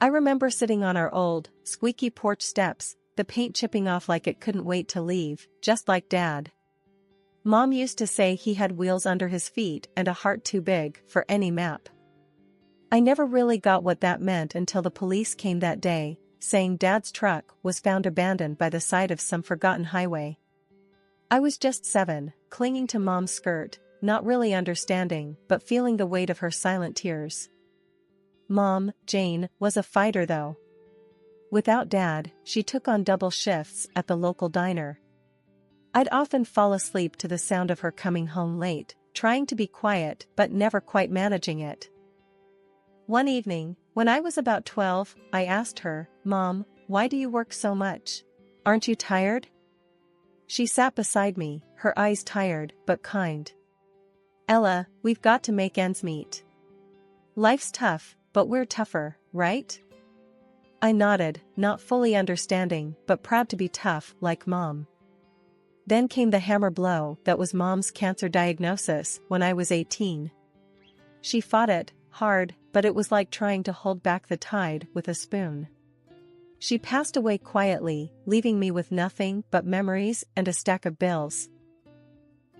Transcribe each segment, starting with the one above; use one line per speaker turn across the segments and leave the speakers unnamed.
I remember sitting on our old, squeaky porch steps, the paint chipping off like it couldn't wait to leave, just like Dad. Mom used to say he had wheels under his feet and a heart too big for any map. I never really got what that meant until the police came that day, saying Dad's truck was found abandoned by the side of some forgotten highway. I was just 7, clinging to Mom's skirt, not really understanding but feeling the weight of her silent tears. Mom, Jane, was a fighter though. Without Dad, she took on double shifts at the local diner. I'd often fall asleep to the sound of her coming home late, trying to be quiet but never quite managing it. One evening, when I was about 12, I asked her, "Mom, why do you work so much? Aren't you tired?" She sat beside me, her eyes tired but kind. "Ella, we've got to make ends meet. Life's tough, but we're tougher, right?" I nodded, not fully understanding but proud to be tough like Mom. Then came the hammer blow that was Mom's cancer diagnosis when I was 18. She fought it, hard, but it was like trying to hold back the tide with a spoon. She passed away quietly, leaving me with nothing but memories and a stack of bills.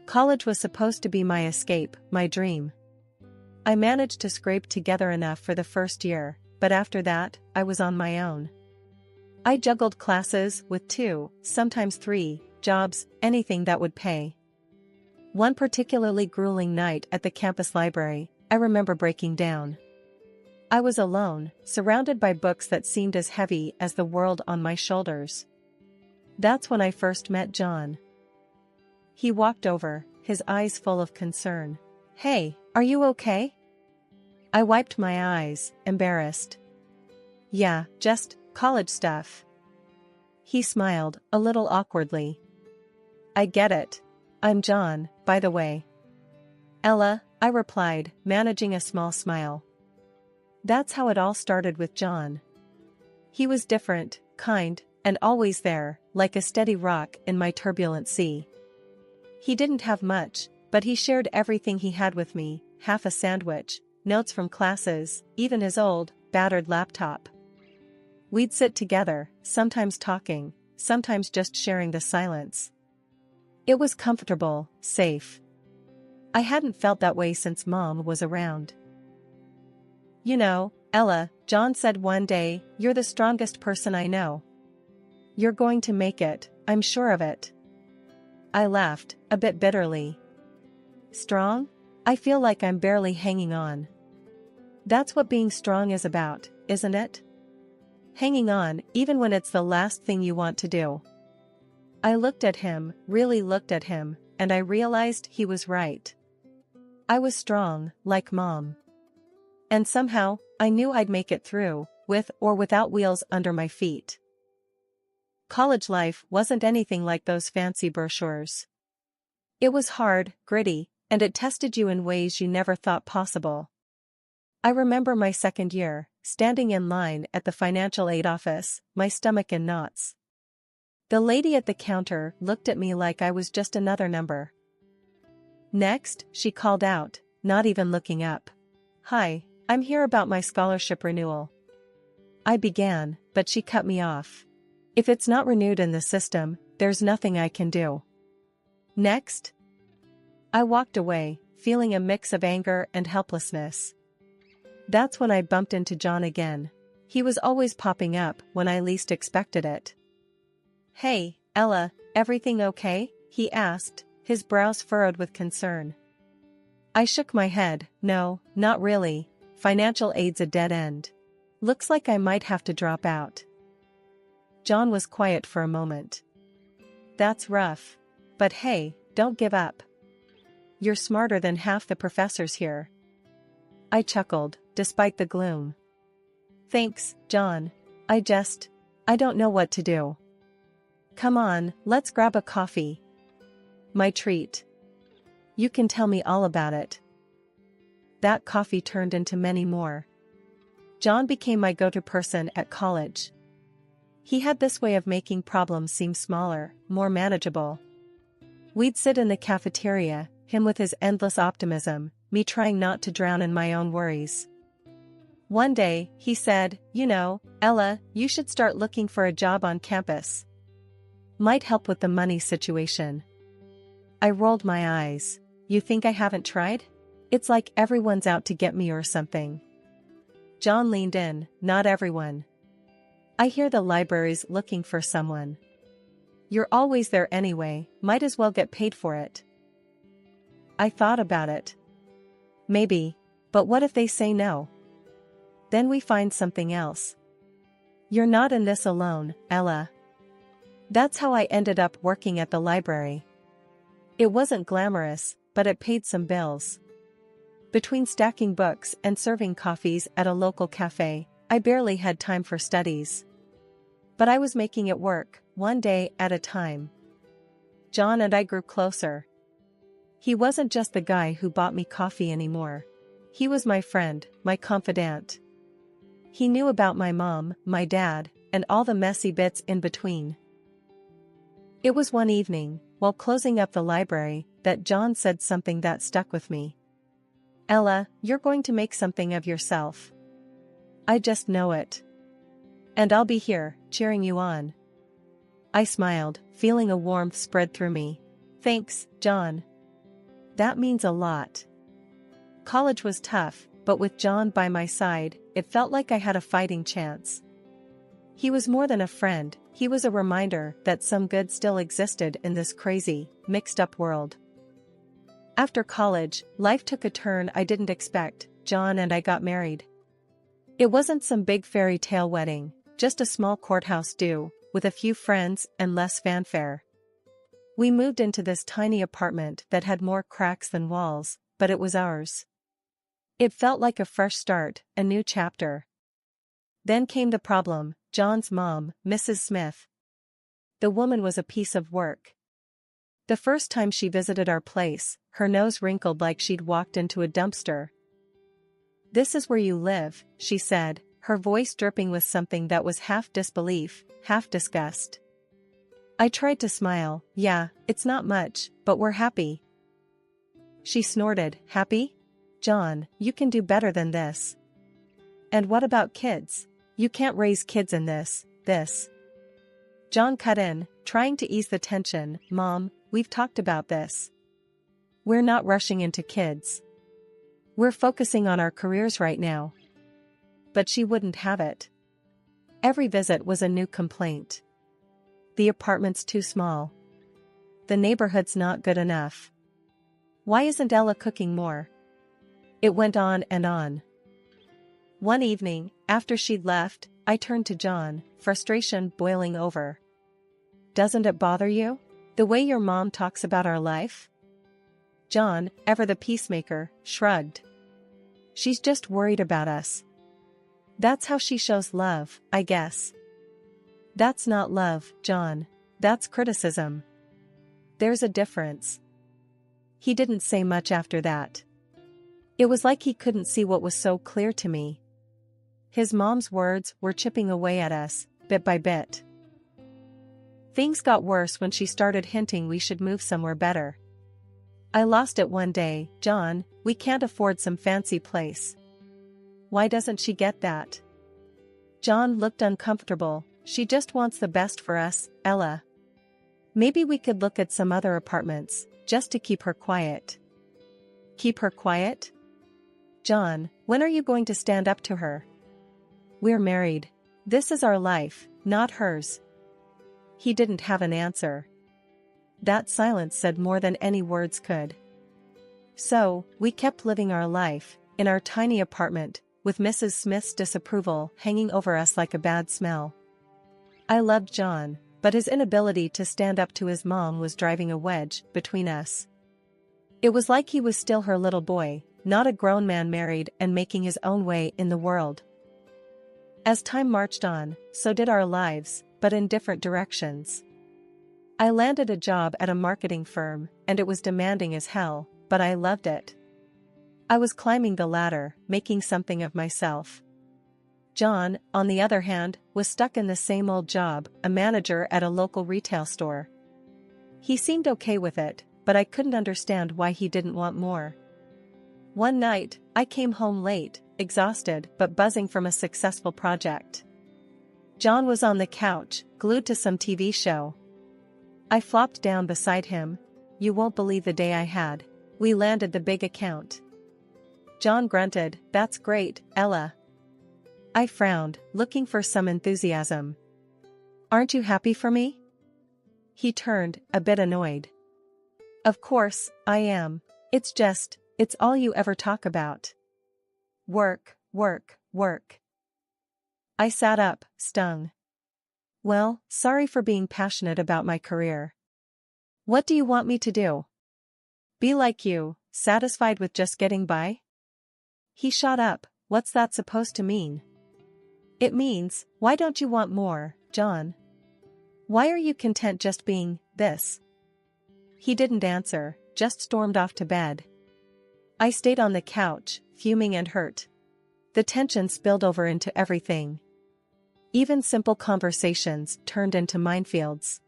College was supposed to be my escape, my dream. I managed to scrape together enough for the first year, but after that, I was on my own. I juggled classes with 2, sometimes 3, jobs, anything that would pay. One particularly grueling night at the campus library, I remember breaking down. I was alone, surrounded by books that seemed as heavy as the world on my shoulders. That's when I first met John. He walked over, his eyes full of concern. "Hey, are you okay?" I wiped my eyes, embarrassed. "Yeah, just college stuff." He smiled, a little awkwardly. "I get it. I'm John, by the way." "Ella," I replied, managing a small smile. That's how it all started with John. He was different, kind, and always there, like a steady rock in my turbulent sea. He didn't have much, but he shared everything he had with me, half a sandwich, notes from classes, even his old, battered laptop. We'd sit together, sometimes talking, sometimes just sharing the silence. It was comfortable, safe. I hadn't felt that way since Mom was around. "You know, Ella," John said one day, "you're the strongest person I know. You're going to make it, I'm sure of it." I laughed, a bit bitterly. "Strong? I feel like I'm barely hanging on." That's what being strong is about, isn't it? Hanging on, even when it's the last thing you want to do. I looked at him, really looked at him, and I realized he was right. I was strong, like Mom. And somehow, I knew I'd make it through, with or without wheels under my feet. College life wasn't anything like those fancy brochures. It was hard, gritty, and it tested you in ways you never thought possible. I remember my second year, standing in line at the financial aid office, my stomach in knots. The lady at the counter looked at me like I was just another number. "Next," she called out, not even looking up. "Hi, I'm here about my scholarship renewal." I began, but she cut me off. "If it's not renewed in the system, there's nothing I can do." "Next?" I walked away, feeling a mix of anger and helplessness. That's when I bumped into John again. He was always popping up when I least expected it. "Hey, Ella, everything okay?" he asked, his brows furrowed with concern. I shook my head. "No, not really. Financial aid's a dead end. Looks like I might have to drop out." John was quiet for a moment. "That's rough. But hey, don't give up. You're smarter than half the professors here." I chuckled, despite the gloom. "Thanks, John. I don't know what to do." "Come on, let's grab a coffee." My treat. "You can tell me all about it." That coffee turned into many more. John became my go-to person at college. He had this way of making problems seem smaller, more manageable. We'd sit in the cafeteria, him with his endless optimism, me trying not to drown in my own worries. One day, he said, Ella, you should start looking for a job on campus. Might help with the money situation. I rolled my eyes. You think I haven't tried? It's like everyone's out to get me or something. John leaned in. Not everyone. I hear the library's looking for someone. You're always there anyway, might as well get paid for it. I thought about it. Maybe, but what if they say no? Then we find something else. You're not in this alone, Ella. That's how I ended up working at the library. It wasn't glamorous, but it paid some bills. Between stacking books and serving coffees at a local cafe, I barely had time for studies. But I was making it work, one day at a time. John and I grew closer. He wasn't just the guy who bought me coffee anymore. He was my friend, my confidant. He knew about my mom, my dad, and all the messy bits in between. It was one evening, while closing up the library, that John said something that stuck with me. Ella, you're going to make something of yourself. I just know it. And I'll be here, cheering you on. I smiled, feeling a warmth spread through me. Thanks, John. That means a lot. College was tough, but with John by my side, it felt like I had a fighting chance. He was more than a friend, he was a reminder that some good still existed in this crazy, mixed-up world. After college, life took a turn I didn't expect. John and I got married. It wasn't some big fairy tale wedding, just a small courthouse do, with a few friends and less fanfare. We moved into this tiny apartment that had more cracks than walls, but it was ours. It felt like a fresh start, a new chapter. Then came the problem. John's mom, Mrs. Smith. The woman was a piece of work. The first time she visited our place, her nose wrinkled like she'd walked into a dumpster. This is where you live, she said, her voice dripping with something that was half disbelief, half disgust. I tried to smile. Yeah, it's not much, but we're happy. She snorted. Happy? John, you can do better than this. And what about kids? You can't raise kids in this. John cut in, trying to ease the tension. Mom, we've talked about this. We're not rushing into kids. We're focusing on our careers right now. But she wouldn't have it. Every visit was a new complaint. The apartment's too small. The neighborhood's not good enough. Why isn't Ella cooking more? It went on and on. One evening, after she'd left, I turned to John, frustration boiling over. Doesn't it bother you? The way your mom talks about our life? John, ever the peacemaker, shrugged. She's just worried about us. That's how she shows love, I guess. That's not love, John. That's criticism. There's a difference. He didn't say much after that. It was like he couldn't see what was so clear to me. His mom's words were chipping away at us, bit by bit. Things got worse when she started hinting we should move somewhere better. I lost it one day. John, we can't afford some fancy place. Why doesn't she get that? John looked uncomfortable. She just wants the best for us, Ella. Maybe we could look at some other apartments, just to keep her quiet. Keep her quiet? John, when are you going to stand up to her? We're married. This is our life, not hers. He didn't have an answer. That silence said more than any words could. So, we kept living our life, in our tiny apartment, with Mrs. Smith's disapproval hanging over us like a bad smell. I loved John, but his inability to stand up to his mom was driving a wedge between us. It was like he was still her little boy, not a grown man married and making his own way in the world. As time marched on, so did our lives, but in different directions. I landed a job at a marketing firm, and it was demanding as hell, but I loved it. I was climbing the ladder, making something of myself. John, on the other hand, was stuck in the same old job, a manager at a local retail store. He seemed okay with it, but I couldn't understand why he didn't want more. One night, I came home late, exhausted but buzzing from a successful project. John was on the couch, glued to some TV show. I flopped down beside him. You won't believe the day I had. We landed the big account. John grunted, "That's great, Ella." I frowned, looking for some enthusiasm. "Aren't you happy for me?" He turned, a bit annoyed. "Of course, I am. It's all you ever talk about. Work, work, work." I sat up, stung. "Well, sorry for being passionate about my career. What do you want me to do? Be like you, satisfied with just getting by?" He shot up. "What's that supposed to mean?" "It means, why don't you want more, John? Why are you content just being this?" He didn't answer, just stormed off to bed. I stayed on the couch, fuming and hurt. The tension spilled over into everything. Even simple conversations turned into minefields.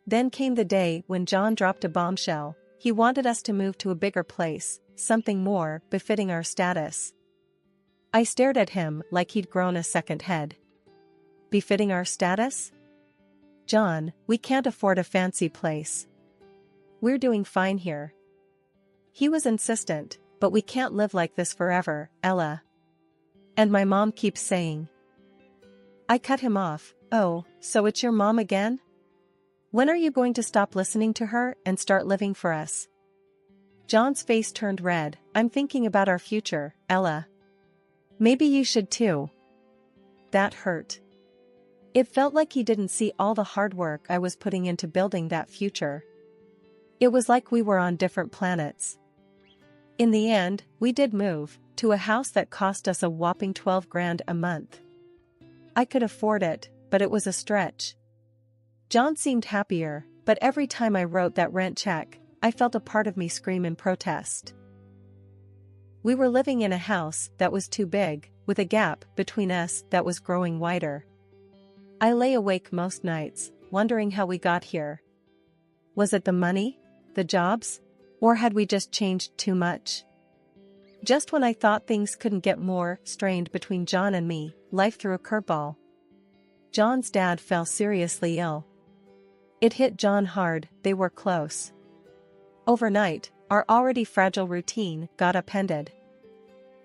Then came the day when John dropped a bombshell. He wanted us to move to a bigger place, something more befitting our status. I stared at him like he'd grown a second head. Befitting our status? "John, we can't afford a fancy place. We're doing fine here." He was insistent, "But we can't live like this forever, Ella. And my mom keeps saying." I cut him off. "Oh, so it's your mom again? When are you going to stop listening to her and start living for us?" John's face turned red. "I'm thinking about our future, Ella. Maybe you should too." That hurt. It felt like he didn't see all the hard work I was putting into building that future. It was like we were on different planets. In the end, we did move, to a house that cost us a whopping $12,000 a month. I could afford it, but it was a stretch. John seemed happier, but every time I wrote that rent check, I felt a part of me scream in protest. We were living in a house that was too big, with a gap between us that was growing wider. I lay awake most nights, wondering how we got here. Was it the money? The jobs? Or had we just changed too much? Just when I thought things couldn't get more strained between John and me, life threw a curveball. John's dad fell seriously ill. It hit John hard. They were close. Overnight, our already fragile routine got upended.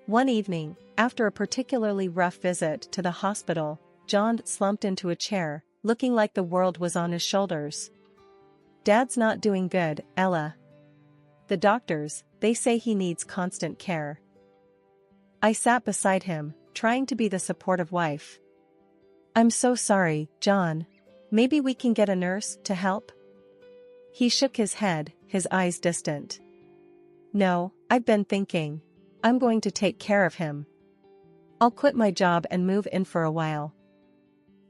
One evening, after a particularly rough visit to the hospital, John slumped into a chair, looking like the world was on his shoulders. "Dad's not doing good, Ella. The doctors, they say he needs constant care." I sat beside him, trying to be the supportive wife. "I'm so sorry, John. Maybe we can get a nurse to help?" He shook his head, his eyes distant. "No, I've been thinking. I'm going to take care of him. I'll quit my job and move in for a while."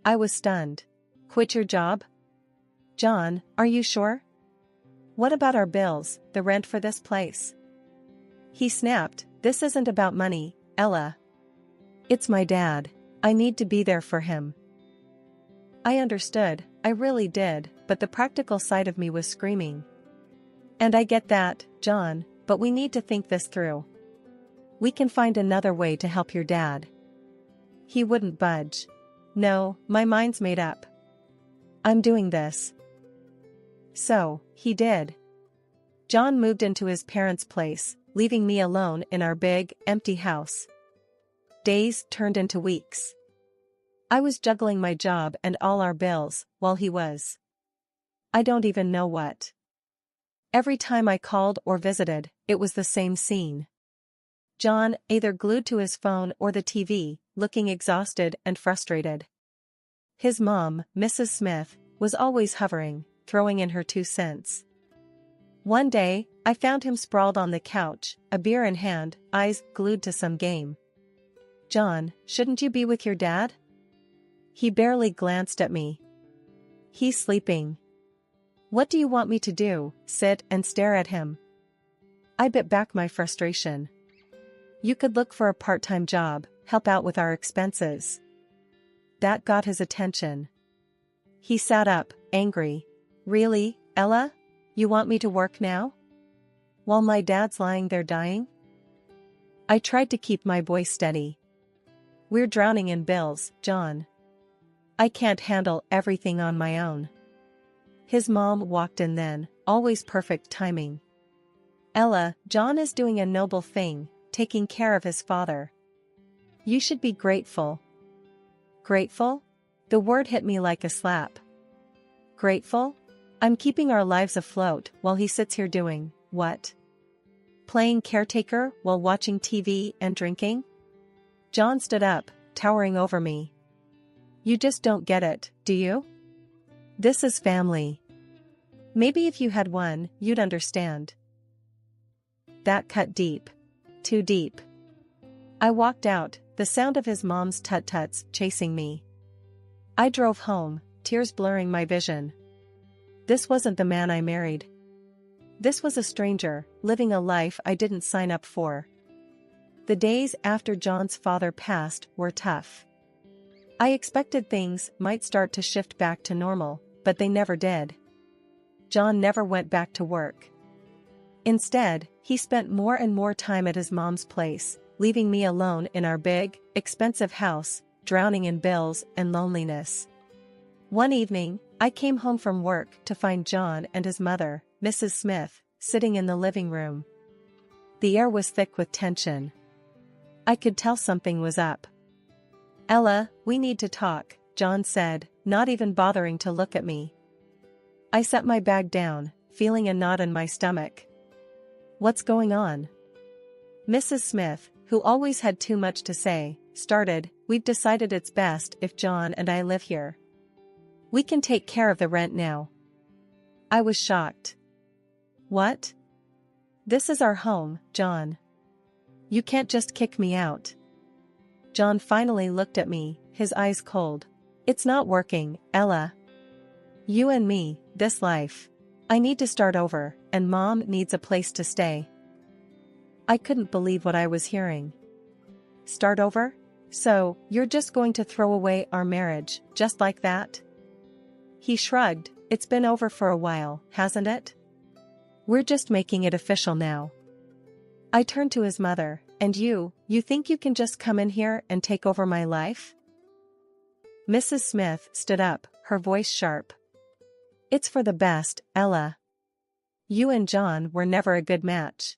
I was stunned. "Quit your job? John, are you sure? What about our bills, the rent for this place?" He snapped, "This isn't about money, Ella. It's my dad. I need to be there for him." I understood, I really did, but the practical side of me was screaming. "And I get that, John, but we need to think this through. We can find another way to help your dad." He wouldn't budge. "No, my mind's made up. I'm doing this." So, he did. John moved into his parents' place, leaving me alone in our big, empty house. Days turned into weeks. I was juggling my job and all our bills, while he was. I don't even know what. Every time I called or visited, it was the same scene. John, either glued to his phone or the TV, looking exhausted and frustrated. His mom, Mrs. Smith, was always hovering, throwing in her 2 cents. One day, I found him sprawled on the couch, a beer in hand, eyes glued to some game. "John, shouldn't you be with your dad?" He barely glanced at me. "He's sleeping." "What do you want me to do, sit and stare at him?" I bit back my frustration. "You could look for a part-time job, help out with our expenses." That got his attention. He sat up, angry. "Really, Ella? You want me to work now? While my dad's lying there dying?" I tried to keep my voice steady. We're drowning in bills, John. I can't handle everything on my own. His mom walked in then, always perfect timing. Ella, John is doing a noble thing, taking care of his father. You should be grateful. Grateful? The word hit me like a slap. Grateful? I'm keeping our lives afloat while he sits here doing, what? Playing caretaker while watching TV and drinking? John stood up, towering over me. You just don't get it, do you? This is family. Maybe if you had one, you'd understand. That cut deep. Too deep. I walked out, the sound of his mom's tut-tuts chasing me. I drove home, tears blurring my vision. This wasn't the man I married. This was a stranger, living a life I didn't sign up for. The days after John's father passed were tough. I expected things might start to shift back to normal, but they never did. John never went back to work. Instead, he spent more and more time at his mom's place, leaving me alone in our big, expensive house, drowning in bills and loneliness. One evening, I came home from work to find John and his mother, Mrs. Smith, sitting in the living room. The air was thick with tension. I could tell something was up. Ella, we need to talk, John said, not even bothering to look at me. I set my bag down, feeling a knot in my stomach. What's going on? Mrs. Smith, who always had too much to say, started, We've decided it's best if John and I live here. We can take care of the rent now. I was shocked. What? This is our home, John. You can't just kick me out. John finally looked at me, his eyes cold. It's not working, Ella. You and me, this life. I need to start over, and Mom needs a place to stay. I couldn't believe what I was hearing. Start over? So, you're just going to throw away our marriage, just like that? He shrugged. It's been over for a while, hasn't it? We're just making it official now. I turned to his mother, and you think you can just come in here and take over my life? Mrs. Smith stood up, her voice sharp. It's for the best, Ella. You and John were never a good match.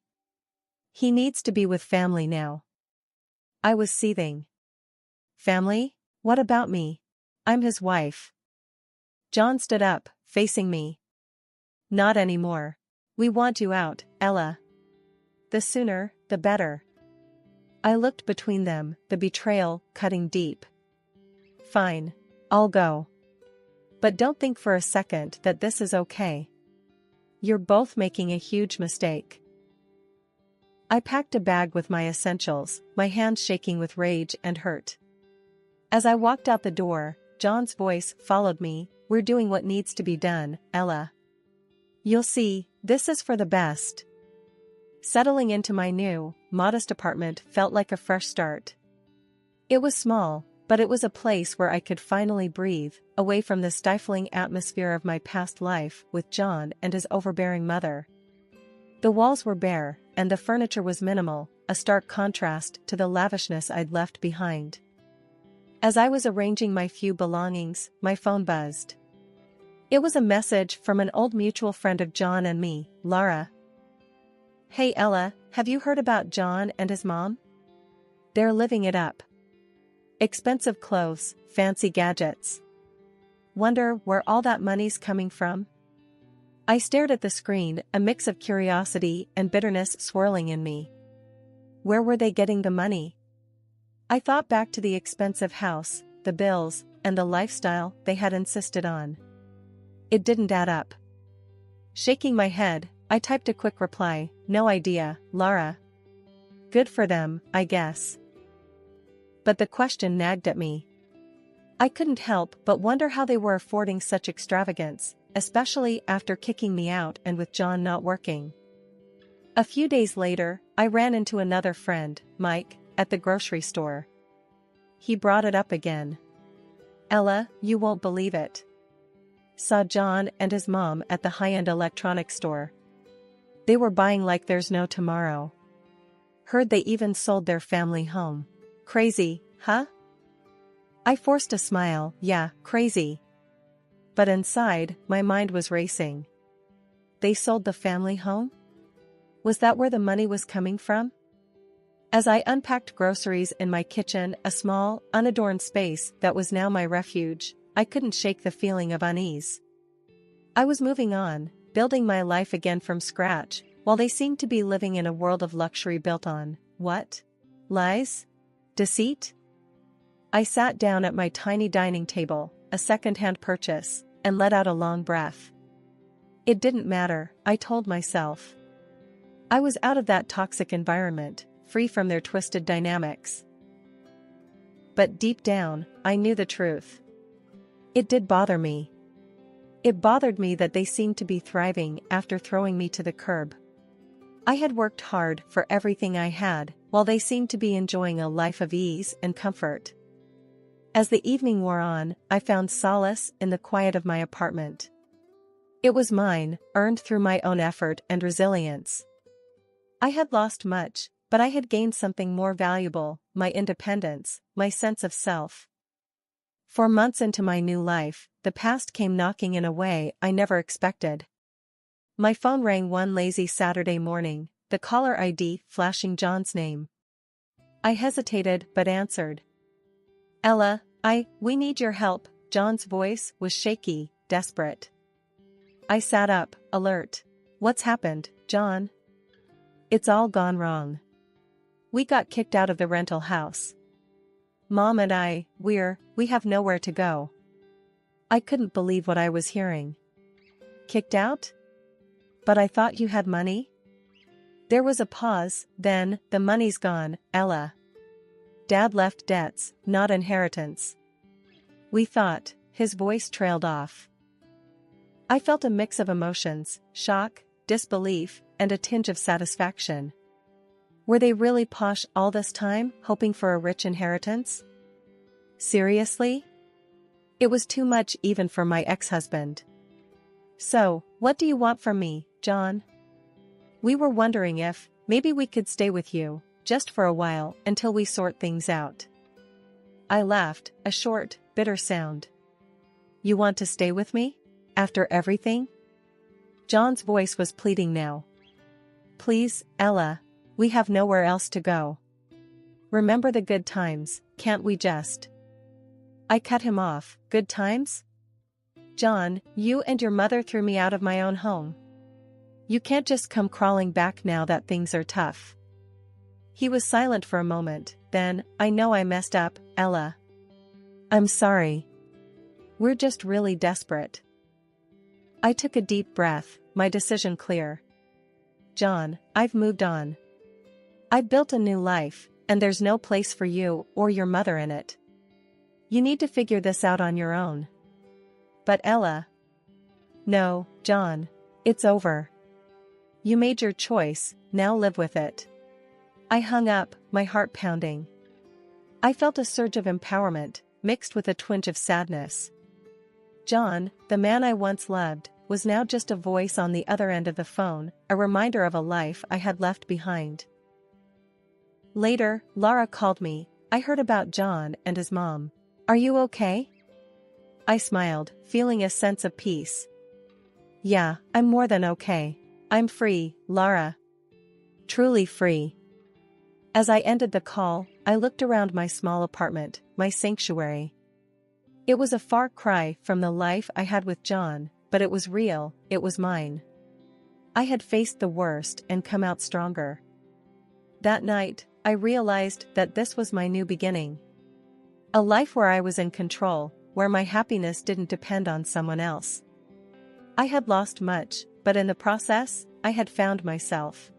He needs to be with family now. I was seething. Family? What about me? I'm his wife. John stood up, facing me. Not anymore. We want you out, Ella. The sooner, the better. I looked between them, the betrayal cutting deep. Fine. I'll go. But don't think for a second that this is okay. You're both making a huge mistake. I packed a bag with my essentials, my hands shaking with rage and hurt. As I walked out the door, John's voice followed me. We're doing what needs to be done, Ella. You'll see, this is for the best. Settling into my new, modest apartment felt like a fresh start. It was small, but it was a place where I could finally breathe, away from the stifling atmosphere of my past life with John and his overbearing mother. The walls were bare, and the furniture was minimal, a stark contrast to the lavishness I'd left behind. As I was arranging my few belongings, my phone buzzed. It was a message from an old mutual friend of John and me, Laura. Hey Ella, have you heard about John and his mom? They're living it up. Expensive clothes, fancy gadgets. Wonder where all that money's coming from? I stared at the screen, a mix of curiosity and bitterness swirling in me. Where were they getting the money? I thought back to the expensive house, the bills, and the lifestyle they had insisted on. It didn't add up. Shaking my head, I typed a quick reply, no idea, Laura. Good for them, I guess. But the question nagged at me. I couldn't help but wonder how they were affording such extravagance, especially after kicking me out and with John not working. A few days later, I ran into another friend, Mike, at the grocery store. He brought it up again. Ella, you won't believe it. Saw John and his mom at the high-end electronics store. They were buying like there's no tomorrow. Heard they even sold their family home. Crazy, huh? I forced a smile. Yeah, crazy. But inside, my mind was racing. They sold the family home? Was that where the money was coming from? As I unpacked groceries in my kitchen, a small, unadorned space that was now my refuge, I couldn't shake the feeling of unease. I was moving on, building my life again from scratch, while they seemed to be living in a world of luxury built on, what? Lies? Deceit? I sat down at my tiny dining table, a second-hand purchase, and let out a long breath. It didn't matter, I told myself. I was out of that toxic environment, free from their twisted dynamics. But deep down, I knew the truth. It did bother me. It bothered me that they seemed to be thriving after throwing me to the curb. I had worked hard for everything I had, while they seemed to be enjoying a life of ease and comfort. As the evening wore on, I found solace in the quiet of my apartment. It was mine, earned through my own effort and resilience. I had lost much, but I had gained something more valuable, my independence, my sense of self. 4 months into my new life, the past came knocking in a way I never expected. My phone rang one lazy Saturday morning, the caller ID flashing John's name. I hesitated but answered. Ella, we need your help. John's voice was shaky, desperate. I sat up, alert. What's happened, John? It's all gone wrong. We got kicked out of the rental house. Mom and we have nowhere to go. I couldn't believe what I was hearing. Kicked out? But I thought you had money? There was a pause, then, the money's gone, Ella. Dad left debts, not inheritance. We thought, his voice trailed off. I felt a mix of emotions, shock, disbelief, and a tinge of satisfaction. Were they really posh all this time, hoping for a rich inheritance? Seriously? It was too much even for my ex-husband. So, what do you want from me, John? We were wondering if, maybe we could stay with you, just for a while, until we sort things out. I laughed, a short, bitter sound. You want to stay with me? After everything? John's voice was pleading now. Please, Ella. We have nowhere else to go. Remember the good times, can't we just? I cut him off. Good times? John, you and your mother threw me out of my own home. You can't just come crawling back now that things are tough. He was silent for a moment, then, I know I messed up, Ella. I'm sorry. We're just really desperate. I took a deep breath, my decision clear. John, I've moved on. I've built a new life, and there's no place for you or your mother in it. You need to figure this out on your own. But Ella. No, John. It's over. You made your choice, now live with it. I hung up, my heart pounding. I felt a surge of empowerment, mixed with a twinge of sadness. John, the man I once loved, was now just a voice on the other end of the phone, a reminder of a life I had left behind. Later, Laura called me. I heard about John and his mom. Are you okay? I smiled, feeling a sense of peace. Yeah, I'm more than okay. I'm free, Laura. Truly free. As I ended the call, I looked around my small apartment, my sanctuary. It was a far cry from the life I had with John, but it was real, it was mine. I had faced the worst and come out stronger. That night, I realized that this was my new beginning. A life where I was in control, where my happiness didn't depend on someone else. I had lost much, but in the process, I had found myself.